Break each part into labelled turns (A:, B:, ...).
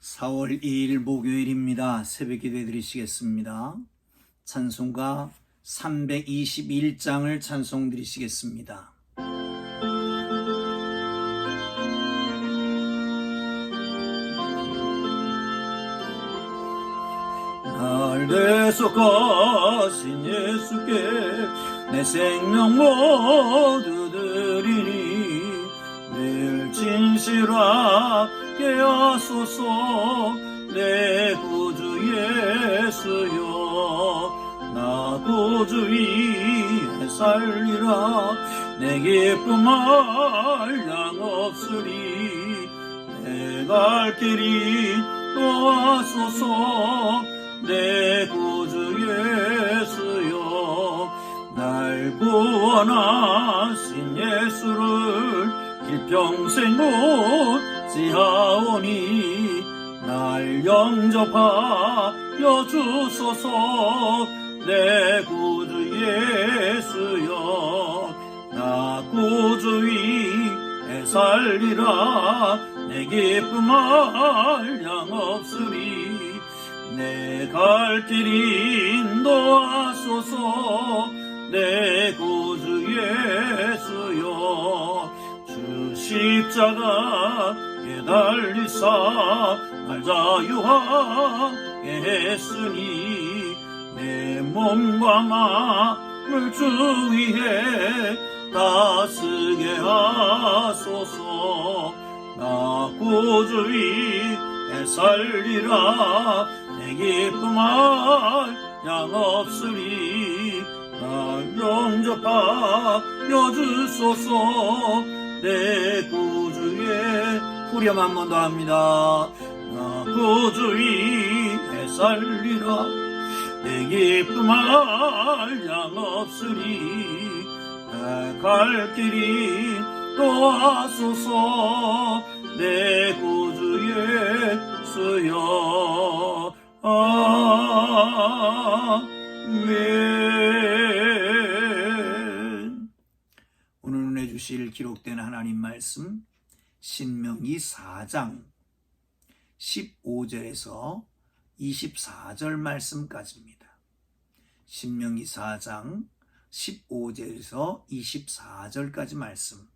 A: 4월 2일 목요일입니다. 새벽 기도해 드리시겠습니다. 찬송가 321장을 찬송 드리시겠습니다. 날 대속하신 예수께 내 생명 모두 드리니 늘 진실하게 하소서. 내 구주 예수여, 나 구주 위에 살리라. 내 기쁨 한량 없으리. 내 갈 길이 도와소서. 내 구주 예수여, 날 구원하신 예수를 일평생 묻지하오니 날 영접하여 주소서. 내 구주 예수여, 나 구주 위에 살리라. 내 기쁨 한량 없으리. 내 갈 길 인도하소서. 내 구주 예수여, 주 십자가에 달리사 날 자유하게 했으니 내 몸과 마음을 주 위에 다스게 하소서. 나 구주 위에 살리라. 내 기쁨 한량 없으리. 날 영접하여 주소서. 내 구주의 후렴 한 번 더 합니다. 나 구주 위에 살리라. 내 기쁨 한량 없으리. 내 갈 길이 도와소서. 내 구주 예수여, 아멘. 오늘 은혜 주실 기록된 하나님 말씀 신명기 4장 15절에서 24절 말씀까지입니다. 신명기 4장 15절에서 24절까지 말씀.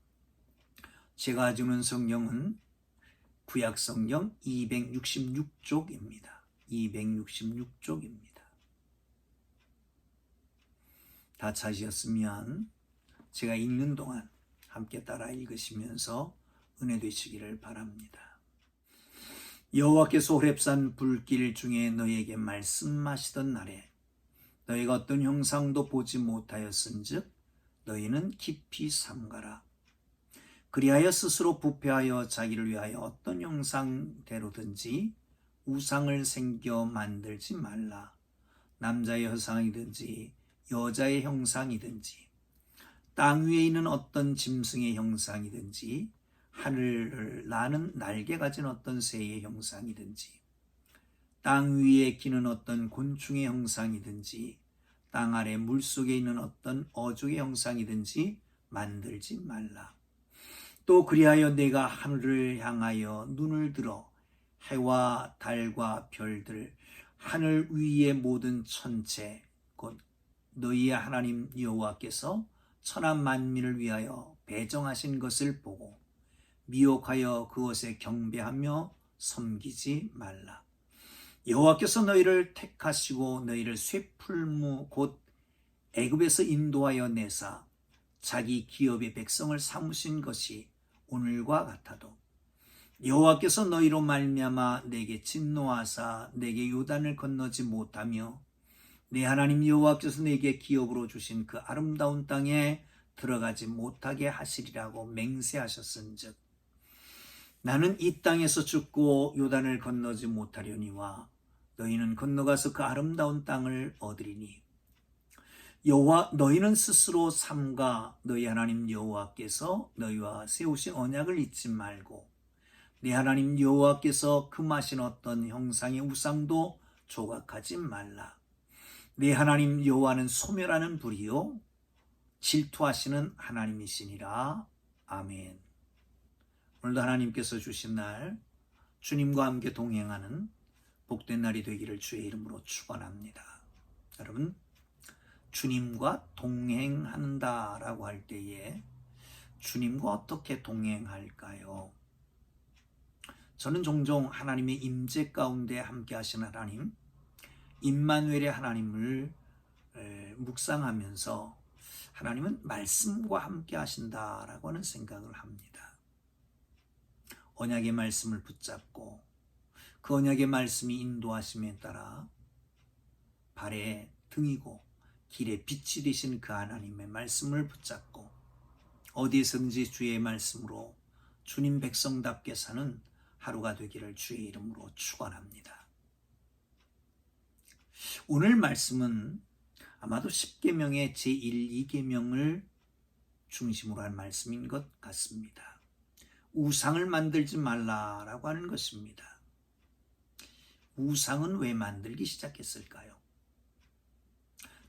A: 제가 주는 성경은 구약성경 266쪽입니다. 266쪽입니다. 다 찾으셨으면 제가 읽는 동안 함께 따라 읽으시면서 은혜 되시기를 바랍니다. 여호와께서 호렙산 불길 중에 너희에게 말씀하시던 날에 너희가 어떤 형상도 보지 못하였은즉 너희는 깊이 삼가라. 그리하여 스스로 부패하여 자기를 위하여 어떤 형상대로든지 우상을 생겨 만들지 말라. 남자의 형상이든지 여자의 형상이든지 땅 위에 있는 어떤 짐승의 형상이든지 하늘을 나는 날개 가진 어떤 새의 형상이든지 땅 위에 기는 어떤 곤충의 형상이든지 땅 아래 물속에 있는 어떤 어족의 형상이든지 만들지 말라. 또 그리하여 내가 하늘을 향하여 눈을 들어 해와 달과 별들 하늘 위의 모든 천체 곧 너희의 하나님 여호와께서 천하 만민을 위하여 배정하신 것을 보고 미혹하여 그것에 경배하며 섬기지 말라. 여호와께서 너희를 택하시고 너희를 쇠풀무 곧 애굽에서 인도하여 내사 자기 기업의 백성을 삼으신 것이 오늘과 같아도 여호와께서 너희로 말미암아 내게 진노하사 내게 요단을 건너지 못하며 내 하나님 여호와께서 내게 기업으로 주신 그 아름다운 땅에 들어가지 못하게 하시리라고 맹세하셨은즉 나는 이 땅에서 죽고 요단을 건너지 못하려니와 너희는 건너가서 그 아름다운 땅을 얻으리니 여호와 너희는 스스로 삼가 너희 하나님 여호와께서 너희와 세우신 언약을 잊지 말고 네 하나님 여호와께서 금하신 어떤 형상의 우상도 조각하지 말라. 네 하나님 여호와는 소멸하는 불이요 질투하시는 하나님이시니라. 아멘. 오늘도 하나님께서 주신 날 주님과 함께 동행하는 복된 날이 되기를 주의 이름으로 축원합니다. 여러분, 주님과 동행한다라고 할 때에 주님과 어떻게 동행할까요? 저는 종종 하나님의 임재 가운데 함께 하시는 하나님, 임마누엘의 하나님을 묵상하면서 하나님은 말씀과 함께 하신다라고 하는 생각을 합니다. 언약의 말씀을 붙잡고 그 언약의 말씀이 인도하심에 따라 발에 등이고 길에 빛이 되신 그 하나님의 말씀을 붙잡고 어디에서든지 주의 말씀으로 주님 백성답게 사는 하루가 되기를 주의 이름으로 축원합니다. 오늘 말씀은 아마도 10계명의 제1, 2계명을 중심으로 한 말씀인 것 같습니다. 우상을 만들지 말라라고 하는 것입니다. 우상은 왜 만들기 시작했을까요?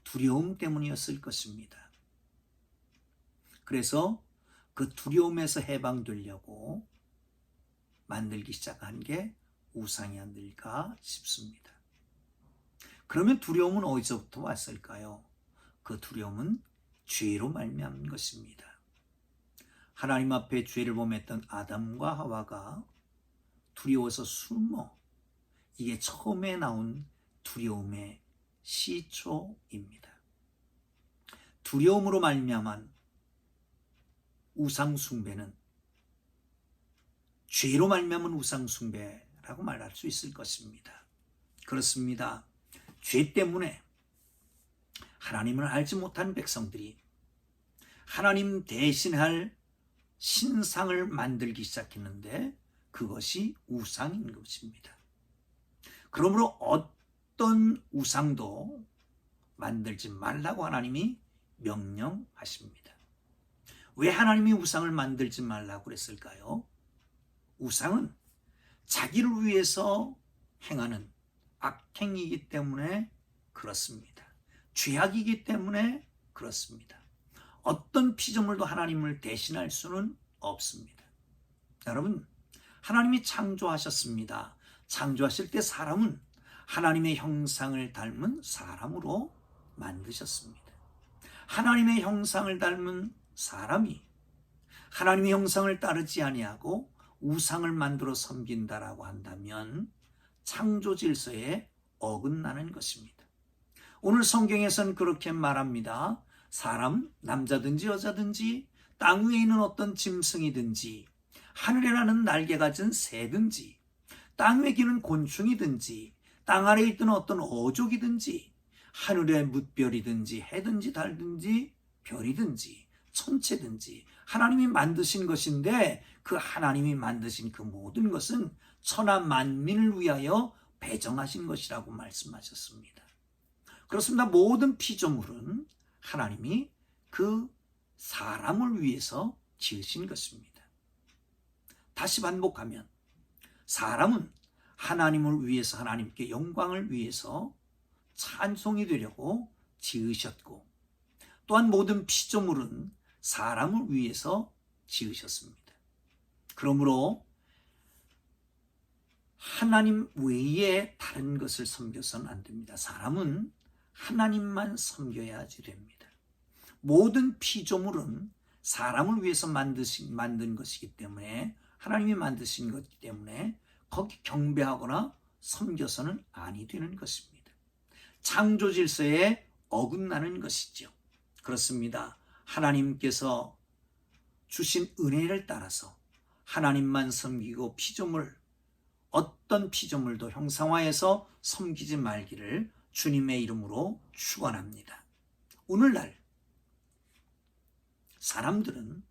A: 두려움 때문이었을 것입니다. 그래서 그 두려움에서 해방되려고 만들기 시작한 게 우상이 아닐까 싶습니다. 그러면 두려움은 어디서부터 왔을까요? 그 두려움은 죄로 말미암은 것입니다. 하나님 앞에 죄를 범했던 아담과 하와가 두려워서 숨어, 이게 처음에 나온 두려움의 시초입니다. 두려움으로 말미암은 우상 숭배는 죄로 말미암은 우상 숭배라고 말할 수 있을 것입니다. 그렇습니다. 죄 때문에 하나님을 알지 못한 백성들이 하나님 대신할 신상을 만들기 시작했는데 그것이 우상인 것입니다. 그러므로 어떤 우상도 만들지 말라고 하나님이 명령하십니다. 왜 하나님이 우상을 만들지 말라고 그랬을까요? 우상은 자기를 위해서 행하는 악행이기 때문에 그렇습니다. 죄악이기 때문에 그렇습니다. 어떤 피조물도 하나님을 대신할 수는 없습니다. 여러분, 하나님이 창조하셨습니다. 창조하실 때 사람은 하나님의 형상을 닮은 사람으로 만드셨습니다. 하나님의 형상을 닮은 사람이 하나님의 형상을 따르지 아니하고 우상을 만들어 섬긴다라고 한다면 창조 질서에 어긋나는 것입니다. 오늘 성경에서는 그렇게 말합니다. 사람, 남자든지 여자든지 땅 위에 있는 어떤 짐승이든지 하늘에 나는 날개 가진 새든지 땅 위에 기는 곤충이든지 땅 아래에 있던 어떤 어족이든지 하늘의 뭇별이든지 해든지 달든지 별이든지 천체든지 하나님이 만드신 것인데 그 하나님이 만드신 그 모든 것은 천하 만민을 위하여 배정하신 것이라고 말씀하셨습니다. 그렇습니다. 모든 피조물은 하나님이 그 사람을 위해서 지으신 것입니다. 다시 반복하면 사람은 하나님을 위해서 하나님께 영광을 위해서 찬송이 되려고 지으셨고 또한 모든 피조물은 사람을 위해서 지으셨습니다. 그러므로 하나님 외에 다른 것을 섬겨서는 안 됩니다. 사람은 하나님만 섬겨야지 됩니다. 모든 피조물은 사람을 위해서 만든 것이기 때문에 하나님이 만드신 것이기 때문에 거기 경배하거나 섬겨서는 아니 되는 것입니다. 창조 질서에 어긋나는 것이죠. 그렇습니다. 하나님께서 주신 은혜를 따라서 하나님만 섬기고 어떤 피조물도 형상화해서 섬기지 말기를 주님의 이름으로 축원합니다. 오늘날 사람들은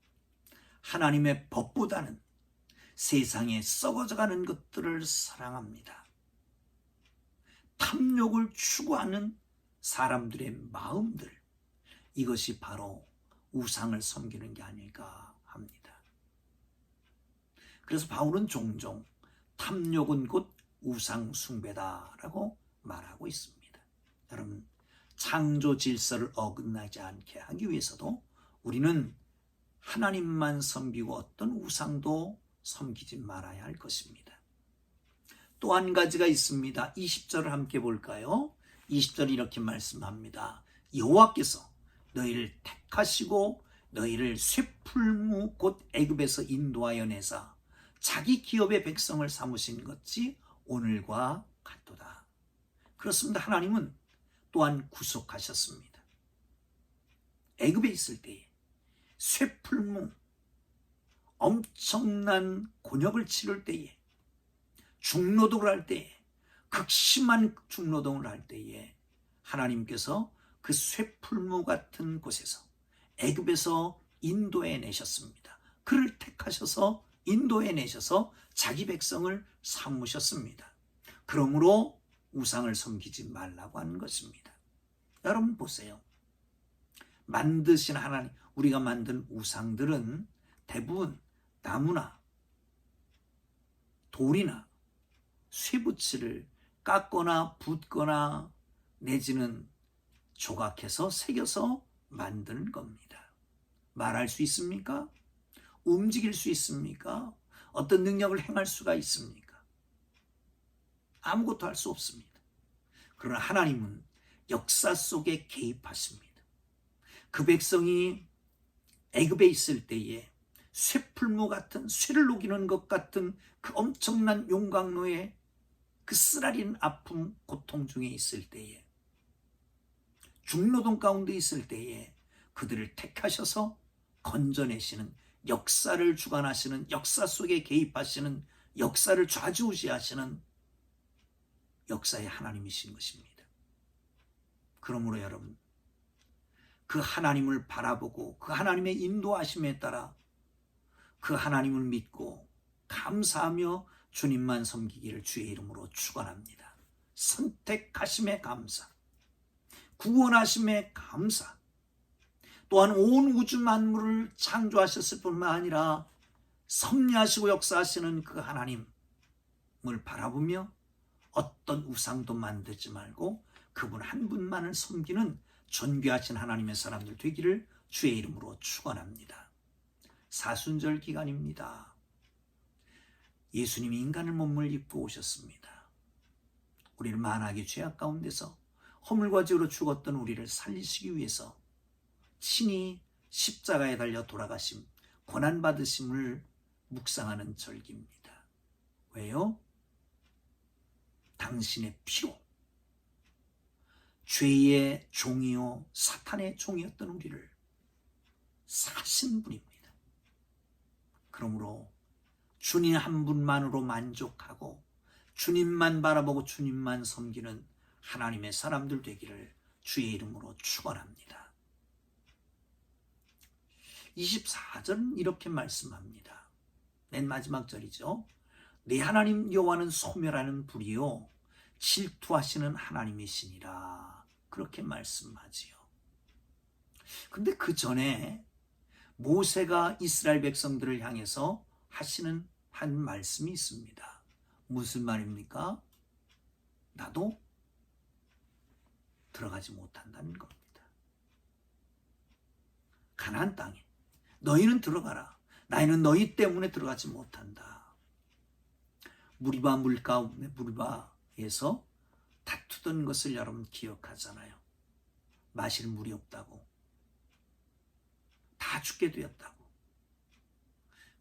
A: 하나님의 법보다는 세상에 썩어져가는 것들을 사랑합니다. 탐욕을 추구하는 사람들의 마음들, 이것이 바로 우상을 섬기는 게 아닐까 합니다. 그래서 바울은 종종 탐욕은 곧 우상 숭배다라고 말하고 있습니다. 여러분, 창조 질서를 어긋나지 않게 하기 위해서도 우리는 하나님만 섬기고 어떤 우상도 섬기지 말아야 할 것입니다. 또 한 가지가 있습니다. 20절을 함께 볼까요? 20절 이렇게 말씀합니다. 여호와께서 너희를 택하시고 너희를 쇠풀무 곧 애굽에서 인도하여 내사 자기 기업의 백성을 삼으신 것이 오늘과 같도다. 그렇습니다. 하나님은 또한 구속하셨습니다. 애굽에 있을 때에 쇠풀무 엄청난 곤욕을 치를 때에 중노동을 할 때에 극심한 중노동을 할 때에 하나님께서 그 쇠풀무 같은 곳에서 애굽에서 인도해 내셨습니다. 그를 택하셔서 인도해 내셔서 자기 백성을 삼으셨습니다. 그러므로 우상을 섬기지 말라고 하는 것입니다. 여러분 보세요. 만드신 하나님, 우리가 만든 우상들은 대부분 나무나 돌이나 쇠붙이를 깎거나 붓거나 내지는 조각해서 새겨서 만드는 겁니다. 말할 수 있습니까? 움직일 수 있습니까? 어떤 능력을 행할 수가 있습니까? 아무것도 할 수 없습니다. 그러나 하나님은 역사 속에 개입하십니다. 그 백성이 애굽에 있을 때에 쇠풀무 같은 쇠를 녹이는 것 같은 그 엄청난 용광로에 그 쓰라린 아픔 고통 중에 있을 때에 중노동 가운데 있을 때에 그들을 택하셔서 건져내시는 역사를 주관하시는 역사 속에 개입하시는 역사를 좌지우지하시는 역사의 하나님이신 것입니다. 그러므로 여러분 그 하나님을 바라보고 그 하나님의 인도하심에 따라 그 하나님을 믿고 감사하며 주님만 섬기기를 주의 이름으로 축원합니다. 선택하심에 감사, 구원하심에 감사, 또한 온 우주 만물을 창조하셨을 뿐만 아니라 섭리하시고 역사하시는 그 하나님을 바라보며 어떤 우상도 만들지 말고 그분 한 분만을 섬기는 존귀하신 하나님의 사람들 되기를 주의 이름으로 축원합니다. 사순절 기간입니다. 예수님이 인간의 몸을 입고 오셨습니다. 우리를 만악의 죄악 가운데서 허물과 죄로 죽었던 우리를 살리시기 위해서 친히 십자가에 달려 돌아가심, 고난받으심을 묵상하는 절기입니다. 왜요? 당신의 피로 죄의 종이요 사탄의 종이었던 우리를 사신 분입니다. 그러므로 주님 한 분만으로 만족하고 주님만 바라보고 주님만 섬기는 하나님의 사람들 되기를 주의 이름으로 축원합니다. 24절은 이렇게 말씀합니다. 맨 마지막 절이죠. 내 하나님 여호와는 소멸하는 불이요 질투하시는 하나님이시니라. 그렇게 말씀하지요. 근데 그 전에 모세가 이스라엘 백성들을 향해서 하시는 한 말씀이 있습니다. 무슨 말입니까? 나도 들어가지 못한다는 겁니다. 가나안 땅에 너희는 들어가라. 나는 너희 때문에 들어가지 못한다. 무리바 물 가운데 무리바에서 다투던 것을 여러분 기억하잖아요. 마실 물이 없다고, 다 죽게 되었다고.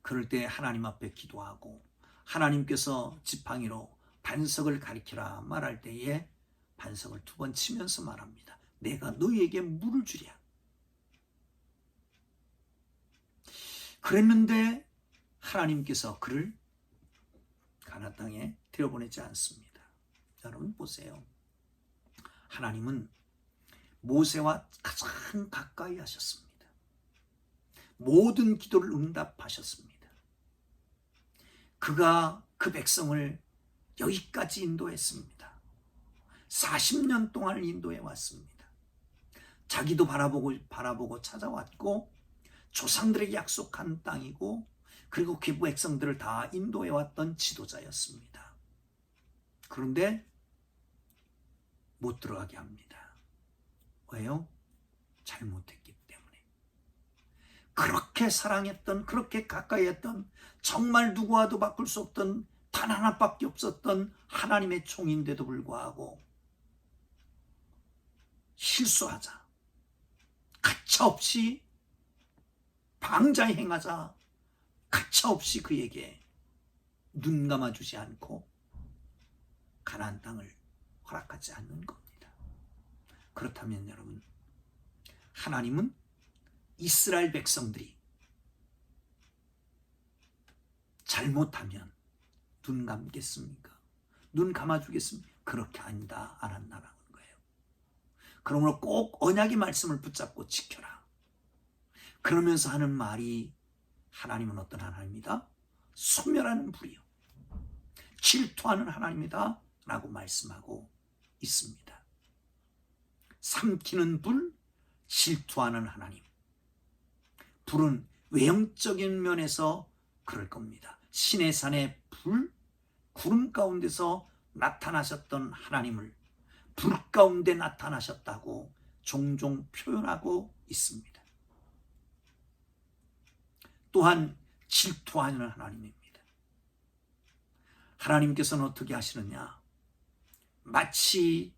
A: 그럴 때 하나님 앞에 기도하고 하나님께서 지팡이로 반석을 가리키라 말할 때에 반석을 2번 치면서 말합니다. 내가 너희에게 물을 주랴. 그랬는데 하나님께서 그를 가나안 땅에 들여보내지 않습니다. 여러분 보세요. 하나님은 모세와 가장 가까이 하셨습니다. 모든 기도를 응답하셨습니다. 그가 그 백성을 여기까지 인도했습니다. 40년 동안 인도해 왔습니다. 자기도 바라보고 찾아왔고 조상들에게 약속한 땅이고 그리고 그 백성들을 다 인도해 왔던 지도자였습니다. 그런데 못 들어가게 합니다. 왜요? 잘못했기 때문에. 그렇게 사랑했던, 그렇게 가까이 했던, 정말 누구와도 바꿀 수 없던 단 하나밖에 없었던 하나님의 종인데도 불구하고 실수하자, 가차없이 방자에 행하자, 가차없이 그에게 눈 감아주지 않고 가나안 땅을 허락하지 않는 겁니다. 그렇다면 여러분, 하나님은 이스라엘 백성들이 잘못하면 눈 감겠습니까? 눈 감아주겠습니까? 그렇게 아니다, 안 한다라는 거예요. 그러므로 꼭 언약의 말씀을 붙잡고 지켜라. 그러면서 하는 말이, 하나님은 어떤 하나님이다? 소멸하는 불이요, 질투하는 하나님이다 라고 말씀하고 있습니다. 삼키는 불, 질투하는 하나님. 불은 외형적인 면에서 그럴 겁니다. 시내산의 불, 구름 가운데서 나타나셨던 하나님을 불 가운데 나타나셨다고 종종 표현하고 있습니다. 또한 질투하는 하나님입니다. 하나님께서는 어떻게 하시느냐? 마치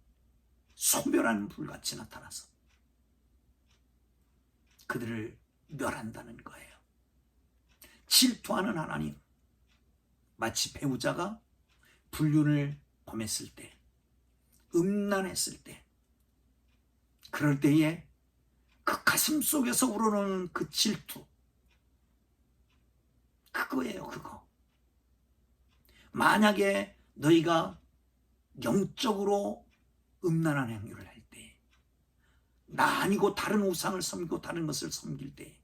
A: 소멸하는 불같이 나타나서 그들을 멸한다는 거예요. 질투하는 하나님, 마치 배우자가 불륜을 범했을 때, 음란했을 때, 그럴 때에 그 가슴 속에서 우러나오는 그 질투, 그거예요, 그거. 만약에 너희가 영적으로 음란한 행위를 할 때, 나 아니고 다른 우상을 섬기고 다른 것을 섬길 때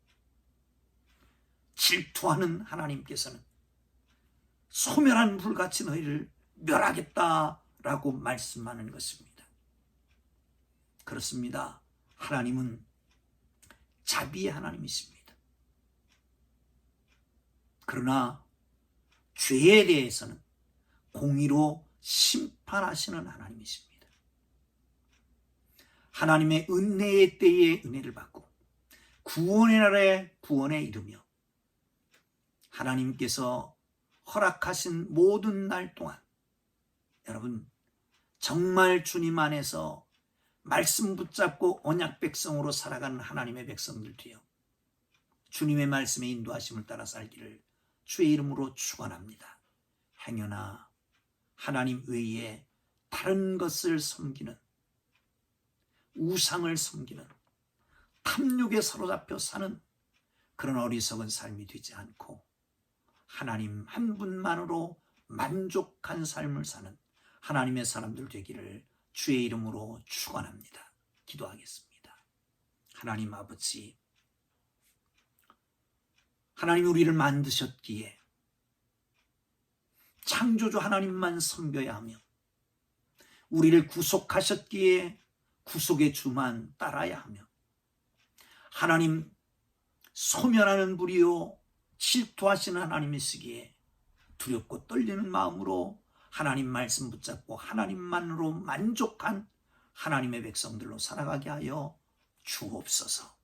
A: 질투하는 하나님께서는 소멸한 불같이 너희를 멸하겠다라고 말씀하는 것입니다. 그렇습니다. 하나님은 자비의 하나님이십니다. 그러나 죄에 대해서는 공의로 심판하시는 하나님이십니다. 하나님의 은혜의 때에 은혜를 받고 구원의 날에 구원에 이르며 하나님께서 허락하신 모든 날 동안 여러분 정말 주님 안에서 말씀 붙잡고 언약 백성으로 살아가는 하나님의 백성들 되어 주님의 말씀에 인도하심을 따라 살기를 주의 이름으로 축원합니다. 행여나 하나님 외에 다른 것을 섬기는, 우상을 섬기는, 탐욕에 사로잡혀 사는 그런 어리석은 삶이 되지 않고 하나님 한 분만으로 만족한 삶을 사는 하나님의 사람들 되기를 주의 이름으로 축원합니다. 기도하겠습니다. 하나님 아버지, 하나님 우리를 만드셨기에 창조주 하나님만 섬겨야 하며 우리를 구속하셨기에 구속의 주만 따라야 하며 하나님 소멸하는 불이요 질투하시는 하나님이시기에 두렵고 떨리는 마음으로 하나님 말씀 붙잡고 하나님만으로 만족한 하나님의 백성들로 살아가게 하여 주옵소서.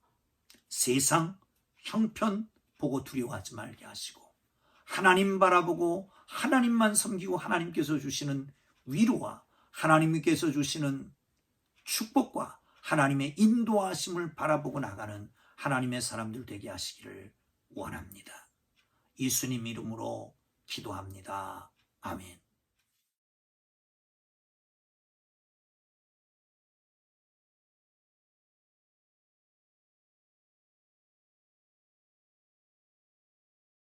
A: 세상 형편 보고 두려워하지 말게 하시고 하나님 바라보고 하나님만 섬기고 하나님께서 주시는 위로와 하나님께서 주시는 축복과 하나님의 인도하심을 바라보고 나가는 하나님의 사람들 되게 하시기를 원합니다. 예수님 이름으로 기도합니다. 아멘.